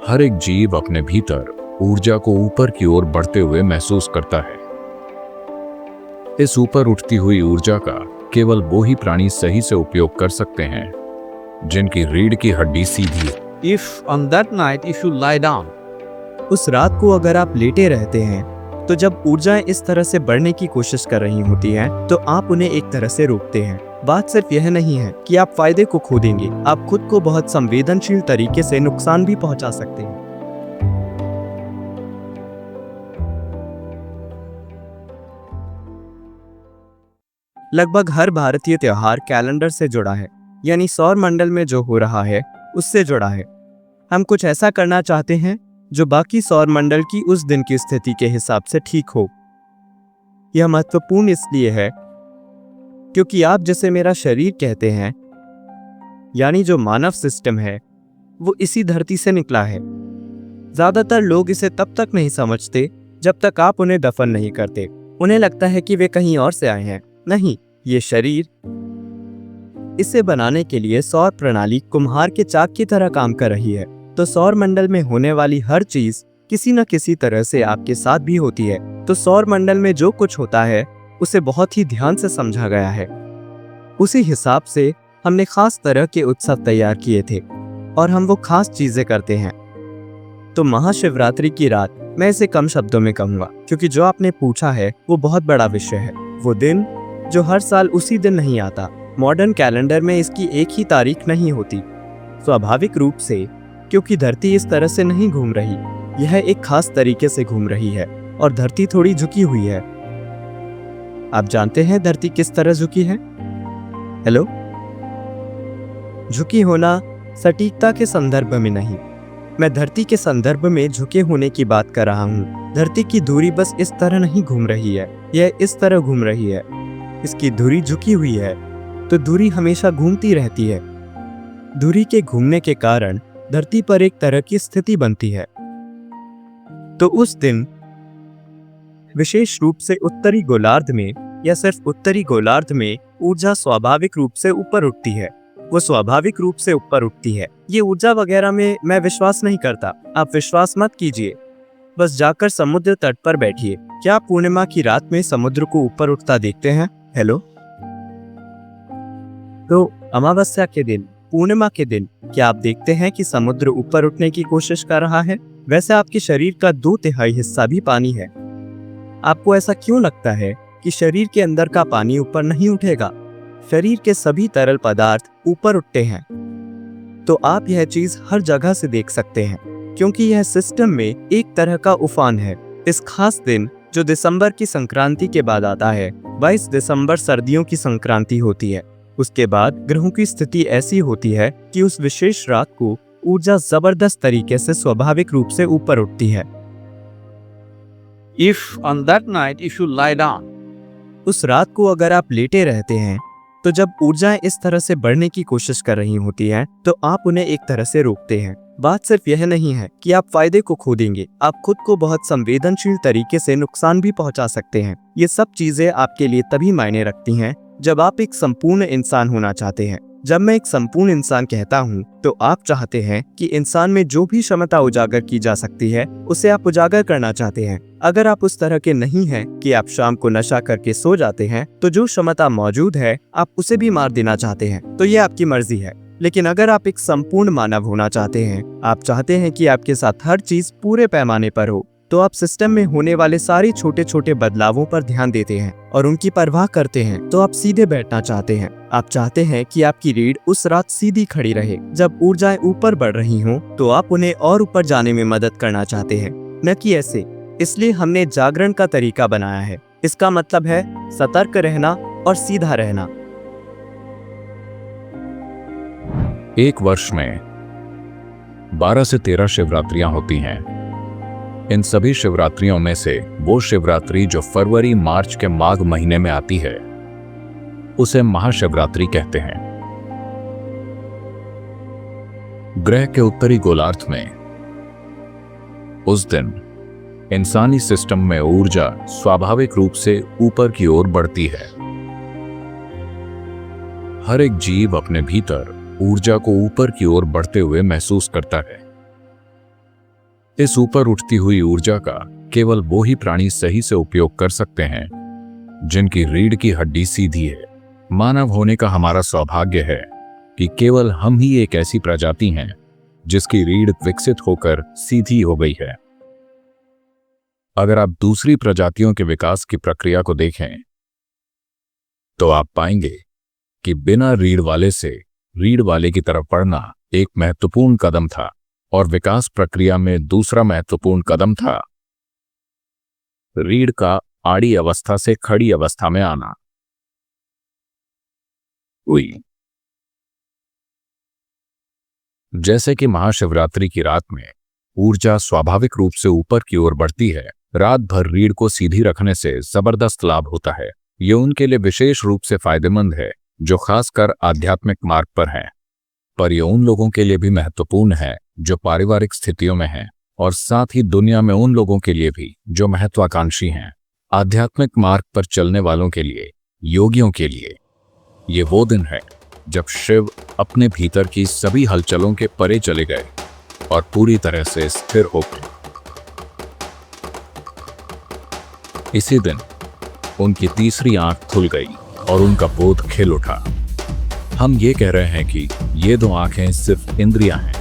हर एक जीव अपने भीतर ऊर्जा को ऊपर की ओर बढ़ते हुए महसूस करता है। इस ऊपर उठती हुई ऊर्जा का केवल वो ही प्राणी सही से उपयोग कर सकते हैं जिनकी रीढ़ की हड्डी सीधी है। If on that night if you lie down, उस रात को अगर आप लेटे रहते हैं तो जब ऊर्जाएं इस तरह से बढ़ने की कोशिश कर रही होती हैं तो आप उन्हें एक तरह से रोकते हैं। बात सिर्फ यह नहीं है कि आप फायदे को खो देंगे, आप खुद को बहुत संवेदनशील तरीके से नुकसान भी पहुंचा सकते हैं। लगभग हर भारतीय त्योहार कैलेंडर से जुड़ा है, यानी सौर मंडल में जो हो रहा है उससे जुड़ा है। हम कुछ ऐसा करना चाहते हैं जो बाकी सौर मंडल की उस दिन की स्थिति के हिसाब से ठीक हो। यह महत्वपूर्ण इसलिए है क्योंकि आप जिसे मेरा शरीर कहते हैं, यानी जो मानव सिस्टम है, वो इसी धरती से निकला है। ज्यादातर लोग इसे तब तक नहीं समझते जब तक आप उन्हें दफन नहीं करते। उन्हें लगता है कि वे कहीं और से आए हैं। नहीं, ये शरीर, इसे बनाने के लिए सौर प्रणाली कुम्हार के चाक की तरह काम कर रही है। तो सौर मंडल में होने वाली हर चीज किसी न किसी तरह से आपके साथ भी होती है। तो सौर मंडल में जो कुछ होता है उसे बहुत ही ध्यान से समझा गया है। उसी हिसाब से हमने खास तरह के उत्सव तैयार किए थे और हम वो खास चीजें करते हैं। तो महाशिवरात्रि की रात, मैं इसे कम शब्दों में कहूंगा क्योंकि जो आपने पूछा है वो बहुत बड़ा विषय है। वो दिन जो हर साल उसी दिन नहीं आता। मॉडर्न कैलेंडर में इसकी एक ही तारीख नहीं होती। स्वाभाविक रूप से, क्योंकि धरती इस तरह से नहीं घूम रही, यह एक खास तरीके से घूम रही है और धरती थोड़ी झुकी हुई है। आप जानते हैं धरती किस तरह झुकी है? हेलो? झुकी होना सटीकता के संदर्भ में नहीं, मैं धरती के संदर्भ में झुके होने की बात कर रहा हूँ। धरती की धुरी बस इस तरह नहीं घूम रही है, यह इस तरह घूम रही है। इसकी धुरी झुकी हुई है तो धुरी हमेशा घूमती रहती है। धुरी के घूमने के कारण धरती पर एक तरह की स्थिति बनती है। तो उस दिन विशेष रूप से उत्तरी गोलार्ध में, या सिर्फ उत्तरी गोलार्ध में, ऊर्जा स्वाभाविक रूप से ऊपर उठती है। वो स्वाभाविक रूप से ऊपर उठती है। ये ऊर्जा वगैरह में मैं विश्वास नहीं करता, आप विश्वास मत कीजिए। बस जाकर समुद्र तट पर बैठिए। क्या आप पूर्णिमा की रात में समुद्र को ऊपर उठता देखते हैं? हेलो? तो अमावस्या के दिन, पूर्णिमा के दिन, क्या आप देखते हैं कि समुद्र ऊपर उठने की कोशिश कर रहा है? वैसे आपके शरीर का 2/3 हिस्सा भी पानी है। आपको ऐसा क्यों लगता है कि शरीर के अंदर का पानी ऊपर नहीं उठेगा? शरीर के सभी तरल पदार्थ ऊपर उठते हैं। तो आप यह चीज हर जगह से देख सकते हैं क्योंकि यह सिस्टम में एक तरह का उफान है। इस खास दिन जो दिसंबर की संक्रांति के बाद आता है, 22 दिसंबर सर्दियों की संक्रांति होती है। उसके बाद ग्रहों की स्थिति ऐसी होती है कि उस विशेष रात को ऊर्जा जबरदस्त तरीके से स्वाभाविक रूप से ऊपर उठती है। if on that night if you lie down, उस रात को अगर आप लेटे रहते हैं तो जब ऊर्जाएं इस तरह से बढ़ने की कोशिश कर रही होती हैं तो आप उन्हें एक तरह से रोकते हैं। बात सिर्फ यह नहीं है कि आप फायदे को खो देंगे, आप खुद को बहुत संवेदनशील तरीके से नुकसान भी पहुंचा सकते हैं। ये सब चीजें आपके लिए तभी मायने रखती हैं जब आप एक संपूर्ण इंसान होना चाहते हैं। जब मैं एक संपूर्ण इंसान कहता हूँ तो आप चाहते हैं कि इंसान में जो भी क्षमता उजागर की जा सकती है उसे आप उजागर करना चाहते हैं। अगर आप उस तरह के नहीं हैं कि आप शाम को नशा करके सो जाते हैं, तो जो क्षमता मौजूद है आप उसे भी मार देना चाहते हैं, तो ये आपकी मर्जी है। लेकिन अगर आप एक संपूर्ण मानव होना चाहते हैं, आप चाहते हैं कि आपके साथ हर चीज पूरे पैमाने पर हो, तो आप सिस्टम में होने वाले सारे छोटे छोटे बदलावों पर ध्यान देते हैं और उनकी परवाह करते हैं। तो आप सीधे बैठना चाहते हैं। आप चाहते हैं कि आपकी रीढ़ उस रात सीधी खड़ी रहे। जब ऊर्जाएं ऊपर बढ़ रही हों तो आप उन्हें और ऊपर जाने में मदद करना चाहते हैं, न कि ऐसे। इसलिए हमने जागरण का तरीका बनाया है। इसका मतलब है सतर्क रहना और सीधा रहना। एक वर्ष में 12 से 13 शिवरात्रियां होती हैं। इन सभी शिवरात्रियों में से वो शिवरात्रि जो फरवरी मार्च के माघ महीने में आती है, उसे महाशिवरात्रि कहते हैं। ग्रह के उत्तरी गोलार्ध में उस दिन इंसानी सिस्टम में ऊर्जा स्वाभाविक रूप से ऊपर की ओर बढ़ती है। हर एक जीव अपने भीतर ऊर्जा को ऊपर की ओर बढ़ते हुए महसूस करता है। इस ऊपर उठती हुई ऊर्जा का केवल वो ही प्राणी सही से उपयोग कर सकते हैं जिनकी रीढ़ की हड्डी सीधी है। मानव होने का हमारा सौभाग्य है कि केवल हम ही एक ऐसी प्रजाति हैं जिसकी रीढ़ विकसित होकर सीधी हो गई है। अगर आप दूसरी प्रजातियों के विकास की प्रक्रिया को देखें तो आप पाएंगे कि बिना रीढ़ वाले से रीढ़ वाले की तरफ बढ़ना एक महत्वपूर्ण कदम था और विकास प्रक्रिया में दूसरा महत्वपूर्ण कदम था रीढ़ का आड़ी अवस्था से खड़ी अवस्था में आना। जैसे कि महाशिवरात्रि की रात में ऊर्जा स्वाभाविक रूप से ऊपर की ओर बढ़ती है, रात भर रीढ़ को सीधी रखने से जबरदस्त लाभ होता है। ये उनके लिए विशेष रूप से फायदेमंद है जो खासकर आध्यात्मिक मार्ग पर हैं, पर यह उन लोगों के लिए भी महत्वपूर्ण है जो पारिवारिक स्थितियों में हैं और साथ ही दुनिया में उन लोगों के लिए भी जो महत्वाकांक्षी हैं। आध्यात्मिक मार्ग पर चलने वालों के लिए, योगियों के लिए ये वो दिन है जब शिव अपने भीतर की सभी हलचलों के परे चले गए और पूरी तरह से स्थिर हो गए। इसी दिन उनकी तीसरी आंख खुल गई और उनका बोध खिल उठा। हम ये कह रहे हैं कि ये दो आंखें सिर्फ इंद्रियां हैं।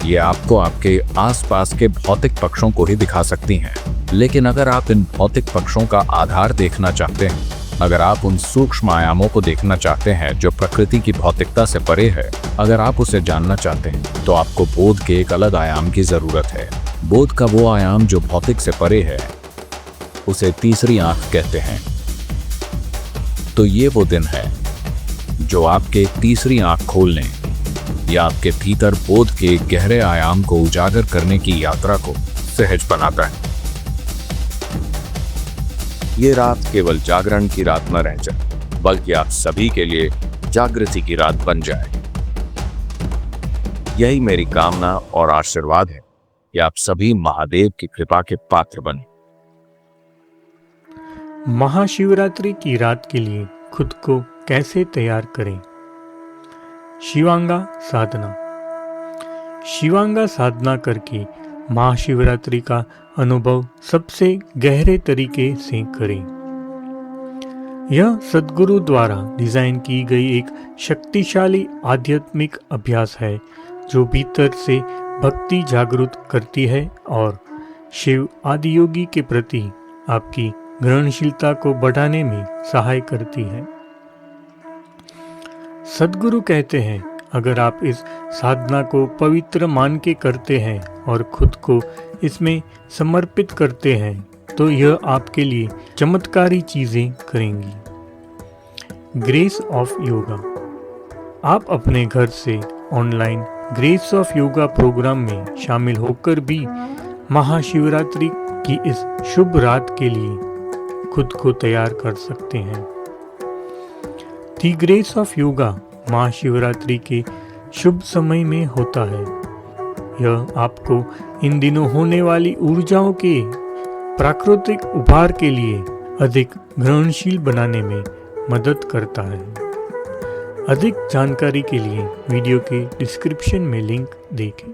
ये आपको आपके आसपास के भौतिक पक्षों को ही दिखा सकती हैं, लेकिन अगर आप इन भौतिक पक्षों का आधार देखना चाहते हैं, अगर आप उन सूक्ष्म आयामों को देखना चाहते हैं जो प्रकृति की भौतिकता से परे है, अगर आप उसे जानना चाहते हैं तो आपको बोध के एक अलग आयाम की जरूरत है। बोध का वो आयाम जो भौतिक से परे है उसे तीसरी आंख कहते हैं। तो ये वो दिन है जो आपके तीसरी आंख खोलने या आपके भीतर बोध के गहरे आयाम को उजागर करने की यात्रा को सहज बनाता है। ये रात केवल जागरण की रात न रह जाए, बल्कि आप सभी के लिए जागृति की रात बन जाए। यही मेरी कामना और आशीर्वाद है कि आप सभी महादेव की कृपा के पात्र बने। महाशिवरात्रि की रात के लिए खुद को कैसे तैयार करें? शिवांगा साधना। शिवांगा साधना करके महाशिवरात्रि का अनुभव सबसे गहरे तरीके से करें। यह सद्गुरु द्वारा डिजाइन की गई एक शक्तिशाली आध्यात्मिक अभ्यास है जो भीतर से भक्ति जागृत करती है और शिव आदियोगी के प्रति आपकी ग्रहणशीलता को बढ़ाने में सहाय करती है। सद्गुरु कहते हैं, अगर आप इस साधना को पवित्र मान के करते हैं और खुद को इसमें समर्पित करते हैं तो यह आपके लिए चमत्कारी चीजें करेंगी। Grace of yoga. आप अपने घर से online grace of yoga program में शामिल होकर भी महाशिवरात्रि की इस शुभ रात के लिए खुद को तैयार कर सकते हैं। दी ग्रेस ऑफ योगा महाशिवरात्रि के शुभ समय में होता है। यह आपको इन दिनों होने वाली ऊर्जाओं के प्राकृतिक उभार के लिए अधिक ग्रहणशील बनाने में मदद करता है। अधिक जानकारी के लिए वीडियो के डिस्क्रिप्शन में लिंक देखें।